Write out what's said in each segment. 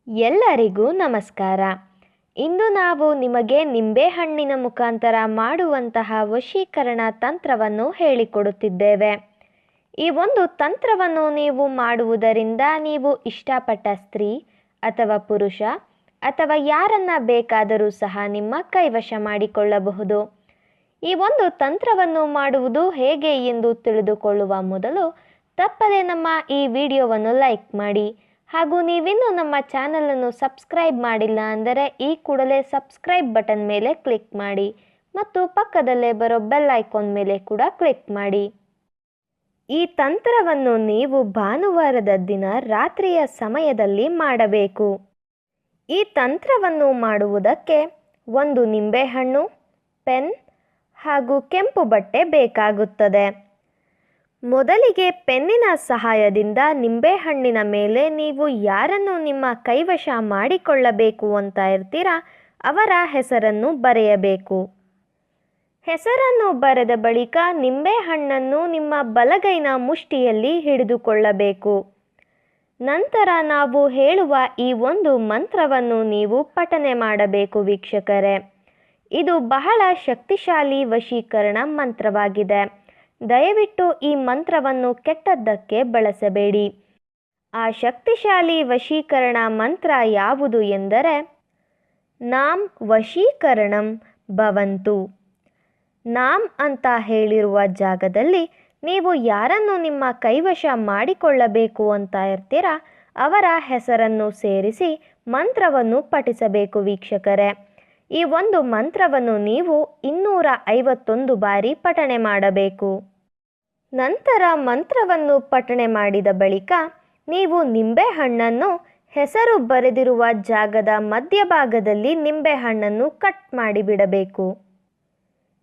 ಎಲ್ಲರಿಗೂ ನಮಸ್ಕಾರ. ಇಂದು ನಾವು ನಿಮಗೆ ನಿಂಬೆಹಣ್ಣಿನ ಮುಖಾಂತರ ಮಾಡುವಂತಹ ವಶೀಕರಣ ತಂತ್ರವನ್ನು ಹೇಳಿಕೊಡುತ್ತಿದ್ದೇವೆ. ಈ ಒಂದು ತಂತ್ರವನ್ನು ನೀವು ಮಾಡುವುದರಿಂದ ನೀವು ಇಷ್ಟಪಟ್ಟ ಸ್ತ್ರೀ ಅಥವಾ ಪುರುಷ ಅಥವಾ ಯಾರನ್ನ ಬೇಕಾದರೂ ಸಹ ನಿಮ್ಮ ಕೈವಶ ಮಾಡಿಕೊಳ್ಳಬಹುದು. ಈ ಒಂದು ತಂತ್ರವನ್ನು ಮಾಡುವುದು ಹೇಗೆ ಎಂದು ತಿಳಿದುಕೊಳ್ಳುವ ಮೊದಲು ತಪ್ಪದೆ ನಮ್ಮ ಈ ವಿಡಿಯೋವನ್ನು ಲೈಕ್ ಮಾಡಿ. ಹಾಗೂ ನೀವಿನ್ನೂ ನಮ್ಮ ಚಾನಲನ್ನು ಸಬ್ಸ್ಕ್ರೈಬ್ ಮಾಡಿಲ್ಲ ಅಂದರೆ ಈ ಕೂಡಲೇ ಸಬ್ಸ್ಕ್ರೈಬ್ ಬಟನ್ ಮೇಲೆ ಕ್ಲಿಕ್ ಮಾಡಿ ಮತ್ತು ಪಕ್ಕದಲ್ಲೇ ಬರೋ ಬೆಲ್ ಐಕಾನ್ ಮೇಲೆ ಕೂಡ ಕ್ಲಿಕ್ ಮಾಡಿ. ಈ ತಂತ್ರವನ್ನು ನೀವು ಭಾನುವಾರದ ದಿನ ರಾತ್ರಿಯ ಸಮಯದಲ್ಲಿ ಮಾಡಬೇಕು. ಈ ತಂತ್ರವನ್ನು ಮಾಡುವುದಕ್ಕೆ ಒಂದು ನಿಂಬೆಹಣ್ಣು, ಪೆನ್ ಹಾಗೂ ಕೆಂಪು ಬಟ್ಟೆ ಬೇಕಾಗುತ್ತದೆ. ಮೊದಲಿಗೆ ಪೆನ್ನಿನ ಸಹಾಯದಿಂದ ನಿಂಬೆಹಣ್ಣಿನ ಮೇಲೆ ನೀವು ಯಾರನ್ನು ನಿಮ್ಮ ಕೈವಶ ಮಾಡಿಕೊಳ್ಳಬೇಕು ಅಂತ ಇರ್ತೀರಾ ಅವರ ಹೆಸರನ್ನು ಬರೆಯಬೇಕು. ಹೆಸರನ್ನು ಬರೆದ ಬಳಿಕ ನಿಂಬೆಹಣ್ಣನ್ನು ನಿಮ್ಮ ಬಲಗೈನ ಮುಷ್ಟಿಯಲ್ಲಿ ಹಿಡಿದುಕೊಳ್ಳಬೇಕು. ನಂತರ ನಾವು ಹೇಳುವ ಈ ಒಂದು ಮಂತ್ರವನ್ನು ನೀವು ಪಠನೆ ಮಾಡಬೇಕು ವೀಕ್ಷಕರೇ. ಇದು ಬಹಳ ಶಕ್ತಿಶಾಲಿ ವಶೀಕರಣ ಮಂತ್ರವಾಗಿದೆ. ದಯವಿಟ್ಟು ಈ ಮಂತ್ರವನ್ನು ಕೆಟ್ಟದ್ದಕ್ಕೆ ಬಳಸಬೇಡಿ. ಆ ಶಕ್ತಿಶಾಲಿ ವಶೀಕರಣ ಮಂತ್ರ ಯಾವುದು ಎಂದರೆ ನಾಂ ವಶೀಕರಣಂ ಭವಂತು. ನಾಂ ಅಂತ ಹೇಳಿರುವ ಜಾಗದಲ್ಲಿ ನೀವು ಯಾರನ್ನು ನಿಮ್ಮ ಕೈವಶ ಮಾಡಿಕೊಳ್ಳಬೇಕು ಅಂತ ಇರ್ತೀರಾ ಅವರ ಹೆಸರನ್ನು ಸೇರಿಸಿ ಮಂತ್ರವನ್ನು ಪಠಿಸಬೇಕು ವೀಕ್ಷಕರೇ. ಈ ಒಂದು ಮಂತ್ರವನ್ನು ನೀವು 251 ಬಾರಿ ಪಠನೆ ಮಾಡಬೇಕು. ನಂತರ ಮಂತ್ರವನ್ನು ಪಠನೆ ಮಾಡಿದ ಬಳಿಕ ನೀವು ನಿಂಬೆಹಣ್ಣನ್ನು ಹೆಸರು ಬರೆದಿರುವ ಜಾಗದ ಮಧ್ಯಭಾಗದಲ್ಲಿ ನಿಂಬೆಹಣ್ಣನ್ನು ಕಟ್ ಮಾಡಿಬಿಡಬೇಕು.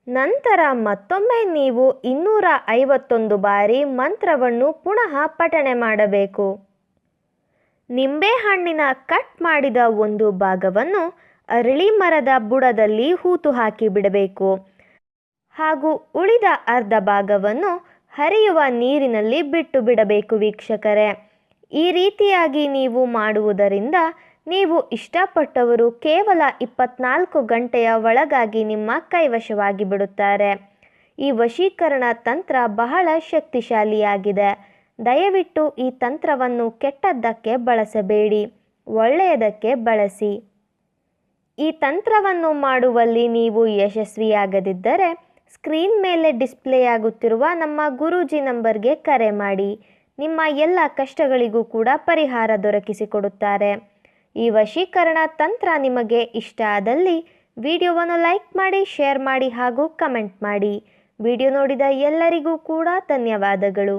ನಂತರ ಮತ್ತೊಮ್ಮೆ ನೀವು 251 ಬಾರಿ ಮಂತ್ರವನ್ನು ಪುನಃ ಪಠನೆ ಮಾಡಬೇಕು. ನಿಂಬೆಹಣ್ಣಿನ ಕಟ್ ಮಾಡಿದ ಒಂದು ಭಾಗವನ್ನು ಅರಳಿ ಮರದ ಬುಡದಲ್ಲಿ ಹೂತು ಹಾಕಿ ಬಿಡಬೇಕು ಹಾಗೂ ಉಳಿದ ಅರ್ಧ ಭಾಗವನ್ನು ಹರಿಯುವ ನೀರಿನಲ್ಲಿ ಬಿಟ್ಟು ಬಿಡಬೇಕು ವೀಕ್ಷಕರೇ. ಈ ರೀತಿಯಾಗಿ ನೀವು ಮಾಡುವುದರಿಂದ ನೀವು ಇಷ್ಟಪಟ್ಟವರು ಕೇವಲ 24 ಗಂಟೆಯ ಒಳಗಾಗಿ ನಿಮ್ಮ ಕೈವಶವಾಗಿ ಬಿಡುತ್ತಾರೆ. ಈ ವಶೀಕರಣ ತಂತ್ರ ಬಹಳ ಶಕ್ತಿಶಾಲಿಯಾಗಿದೆ. ದಯವಿಟ್ಟು ಈ ತಂತ್ರವನ್ನು ಕೆಟ್ಟದ್ದಕ್ಕೆ ಬಳಸಬೇಡಿ, ಒಳ್ಳೆಯದಕ್ಕೆ ಬಳಸಿ. ಈ ತಂತ್ರವನ್ನು ಮಾಡುವಲ್ಲಿ ನೀವು ಯಶಸ್ವಿಯಾಗದಿದ್ದರೆ ಸ್ಕ್ರೀನ್ ಮೇಲೆ ಡಿಸ್ಪ್ಲೇ ಆಗುತ್ತಿರುವ ನಮ್ಮ ಗುರೂಜಿ ನಂಬರ್ಗೆ ಕರೆ ಮಾಡಿ. ನಿಮ್ಮ ಎಲ್ಲ ಕಷ್ಟಗಳಿಗೂ ಕೂಡ ಪರಿಹಾರ ದೊರಕಿಸಿಕೊಡುತ್ತಾರೆ. ಈ ವಶೀಕರಣ ತಂತ್ರ ನಿಮಗೆ ಇಷ್ಟ ಆದಲ್ಲಿ ವಿಡಿಯೋವನ್ನು ಲೈಕ್ ಮಾಡಿ, ಶೇರ್ ಮಾಡಿ ಹಾಗೂ ಕಮೆಂಟ್ ಮಾಡಿ. ವಿಡಿಯೋ ನೋಡಿದ ಎಲ್ಲರಿಗೂ ಕೂಡ ಧನ್ಯವಾದಗಳು.